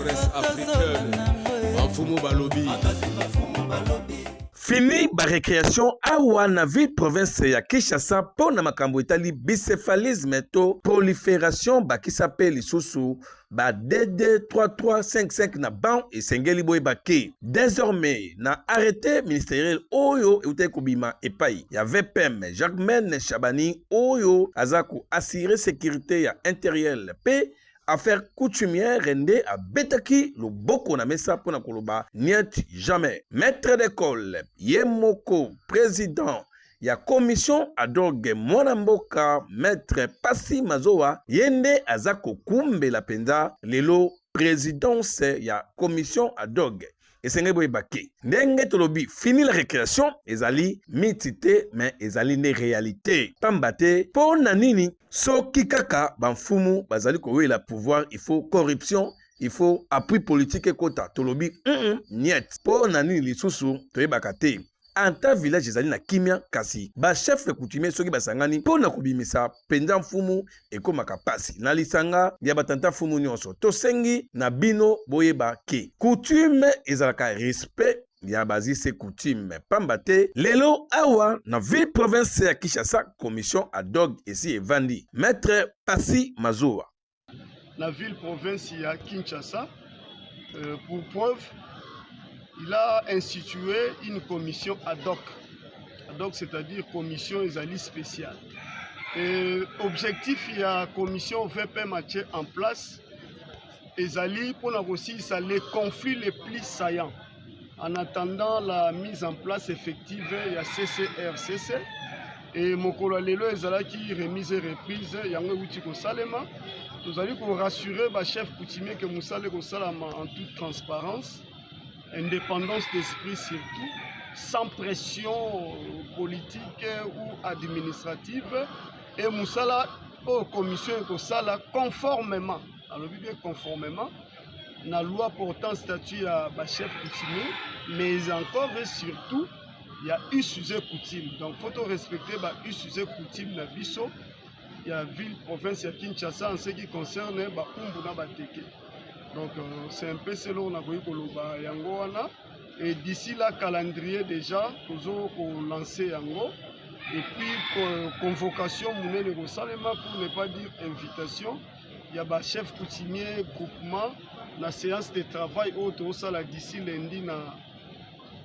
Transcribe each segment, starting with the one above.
Congress africaine Bafumu Balobi. Fini ba récréation awa na ville province ya Kinshasa pona makambo etali bicéphalisme to prolifération ba qui s'appelle lisusu ba DD3355 na ban esengeli boye bake. Désormais na arrêté ministériel oyo eute kubima epai ya VPM Jacques Chabani oyo azaku assurer sécurité ya intérieur pe affaire coutumière rende à betaki le boko na mesa pona koloba niet jamais. Maître d'école Yemoko président ya commission adorgue Mwanamboka maître Pasi Mazoa yende azako kumbe la penda lelo présidence ya commission adorgue. Et c'est un bake. Ndenge tolobi fini la récréation, ezali mitite mais ezali ne réalité. Pambate pour nanini so kikaka banfumu bazali kowe la pouvoir, il faut corruption, il faut appui politique et kota. Tolobi niet. Pour nanini lisusu toyebaka te. Anta village ezali na kimia kasi ba chef coutumier soki basangani pona kubimisa penda mfumu ekomaka pasi na lisanga ya batanta fumu nyonso tosengi na bino boyeba ke coutume ezalaka respect ya bazise coutume pambate lelo awa na ville province ya Kinshasa commission ad hoc esi evandi maître Pasi Mazoa na ville province ya Kinshasa pour preuve il a institué une commission ad hoc. Ad hoc, c'est-à-dire commission ezali spéciale. Et objectif, il y a commission VP matché en place. Ezali pour aussi ça les conflits les plus saillants. En attendant la mise en place effective, il y a CCRCC. Et Mokolo Lelo ezala qui remise et reprise, yango wuti ko salema. Nous allons pour rassurer le chef coutumier que nous allons en toute transparence. Indépendance d'esprit surtout, sans pression politique ou administrative. Et Moussala, aux commissions et Kosala, conformément, alors bien conformément, la loi portant statut à chef coutumier, mais encore et surtout, il y a eu sujet coutume. Donc, il faut respecter le sujet coutume de Bisso, il y a ville, province, il y a Kinshasa en ce qui concerne Umbu Bateke. Donc c'est un peu selon on a voulu koloba yango wana et d'ici là calendrier déjà pour lancer yango et puis convocation munene ko salema pour ne pas dire invitation il y a ba chef coutumier groupement la séance de travail auto sala d'ici lundi na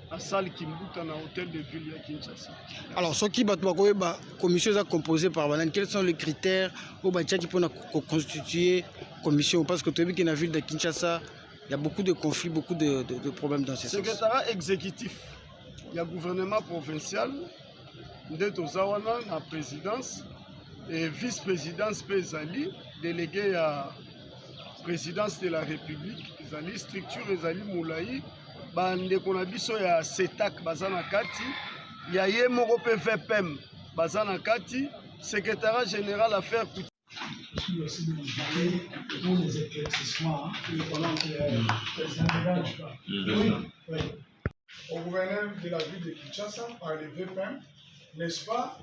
à salle Kimbuta na hôtel de ville à Kinshasa. Alors ce qui va commission est composée par quels sont les critères au qui peut constituer commission parce que tu as vu que dans la ville de Kinshasa il y a beaucoup de conflits, beaucoup de problèmes dans ce sens. Secrétariat exécutif, il y a gouvernement provincial, la présidence et vice-présidence Pézali, délégué à présidence de la République, Pézali, structure Pézali Moulaï, bande konabiso ya CETAC bazana kati, il y a Yemoko VPM bazana kati, secrétariat général affaires coutumières. Pour les éclaircissements, au gouverneur de la ville de Kinshasa par le VPM, n'est-ce pas,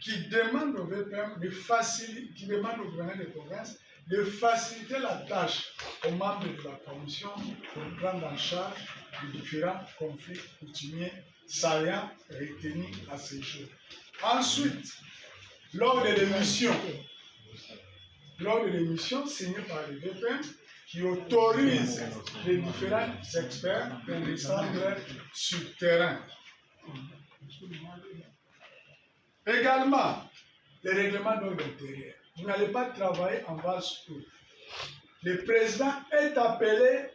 qui demande au VPM de faciliter, qui demande au gouverneur de province de faciliter la tâche aux membres de la commission pour prendre en charge les différents conflits coutumiers saillants retenus à ce jour. Ensuite, lors de l'émission signée par le VPM qui autorise les différents experts à descendre sur le terrain. Également, les règlements d'ordre intérieur. Vous n'allez pas travailler en vase clos. Le président est appelé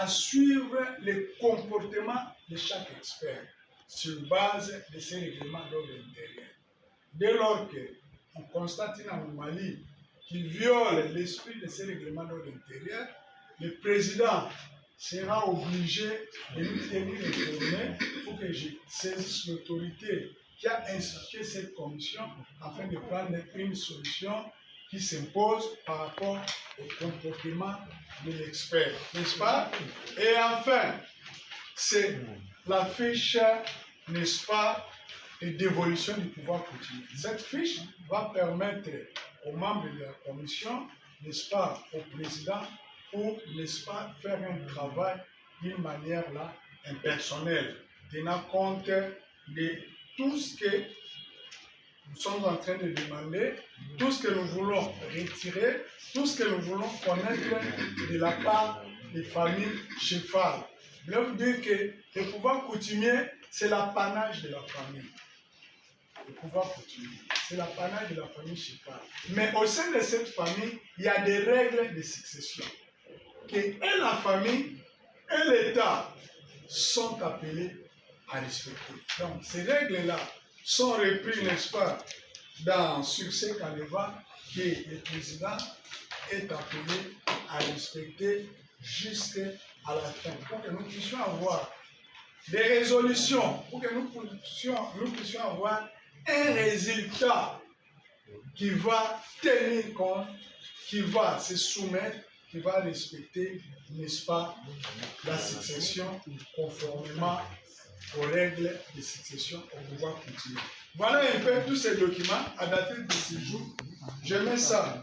à suivre le comportement de chaque expert sur base de ces règlements d'ordre intérieur. Dès lors qu'on constate une anomalie qui viole l'esprit de ces règlements d'ordre intérieur, le président sera obligé de nous tenir informés pour que je saisisse l'autorité qui a institué cette commission afin de prendre une solution qui s'impose par rapport au comportement de l'expert, n'est-ce pas? Et enfin, c'est la fiche, n'est-ce pas, de dévolution du pouvoir coutumier. Cette fiche va permettre aux membres de la commission, n'est-ce pas, au président, pour, n'est-ce pas, faire un travail d'une manière là impersonnelle, tenant compte de tout ce que nous sommes en train de demander, tout ce que nous voulons retirer, tout ce que nous voulons connaître de la part des familles chefales. Je veux vous dire que le pouvoir coutumier, c'est l'apanage de la famille. Le pouvoir coutumier, c'est l'apanage de la famille chefale. Mais au sein de cette famille, il y a des règles de succession que la famille et l'État sont appelés à respecter. Donc, ces règles-là sont reprises, n'est-ce pas, dans Succès Kaneva, que le président est appelé à respecter jusqu'à la fin, pour que nous puissions avoir des résolutions, pour que nous puissions avoir un résultat qui va tenir compte, qui va se soumettre, qui va respecter, n'est-ce pas, la succession conformément aux règles de succession au pouvoir coutumier. Voilà un peu tous ces documents à dater de ce jour. Je mets ça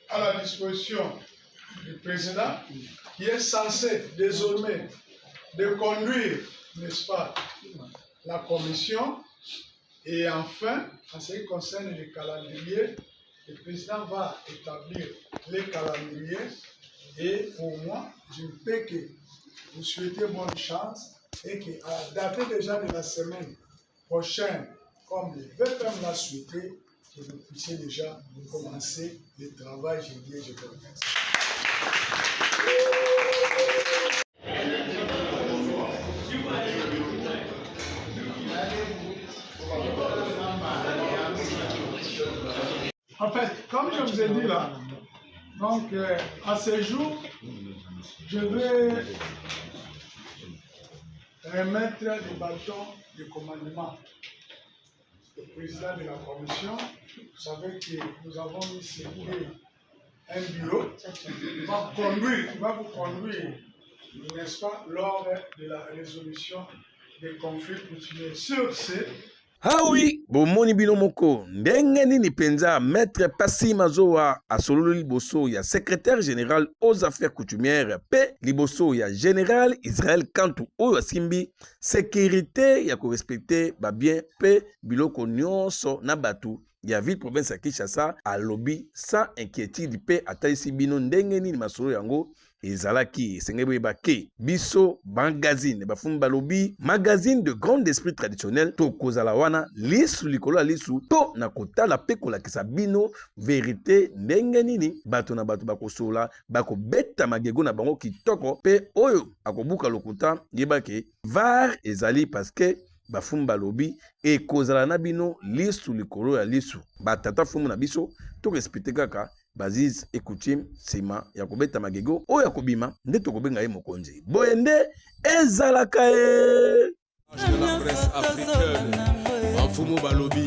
à la disposition du président qui est censé désormais de conduire, n'est-ce pas, la commission. Et enfin, en ce qui concerne les calendriers, le président va établir les calendriers. Et pour moi, je ne peux que vous souhaiter bonne chance et qu'à dater déjà de la semaine prochaine, comme le VPM l'a souhaité, que vous puissiez déjà commencer le travail. Je dis, je vous remercie. En fait, comme je vous ai dit là, donc à ce jour, je vais remettre les bâtons de commandement au président de la commission. Vous savez que nous avons mis sur pied un bureau qui va vous conduire, n'est-ce pas, lors de la résolution des conflits coutumiers. Sur ce, Ah oui, bomoni bino moko ndenge nini penza maître Passy Mazowa asololo liboso ya secrétaire général aux affaires coutumières pe liboso ya général Israël Kantu oyo asimbi sécurité ya ko respecter ba bien pe biloko nyonso na batu ya ville province ya Kinshasa alobi sans inquiétude pe atalisi bino ndenge nini masolo yango ezalaki esengeli bake biso magazine bafumi balobi magazine de grand esprit traditionnel to kozala wana lisu likolo ya lisu to na kotala pe kolakisa bino vérité ndenge nini bato na bato bakosola bakobeta magego na bango kitoko pe oyo akobuka lokuta yebake var ezali parce que bafumi balobi ekozala na bino lisu likolo ya lisu batata fumu na biso to respecte kaka Baziz et coutume sima ya kobeta magego o ya kobima nde tokobenga ye mokonzi boye nde ezalaka de la presse africaine Mafumu Balobi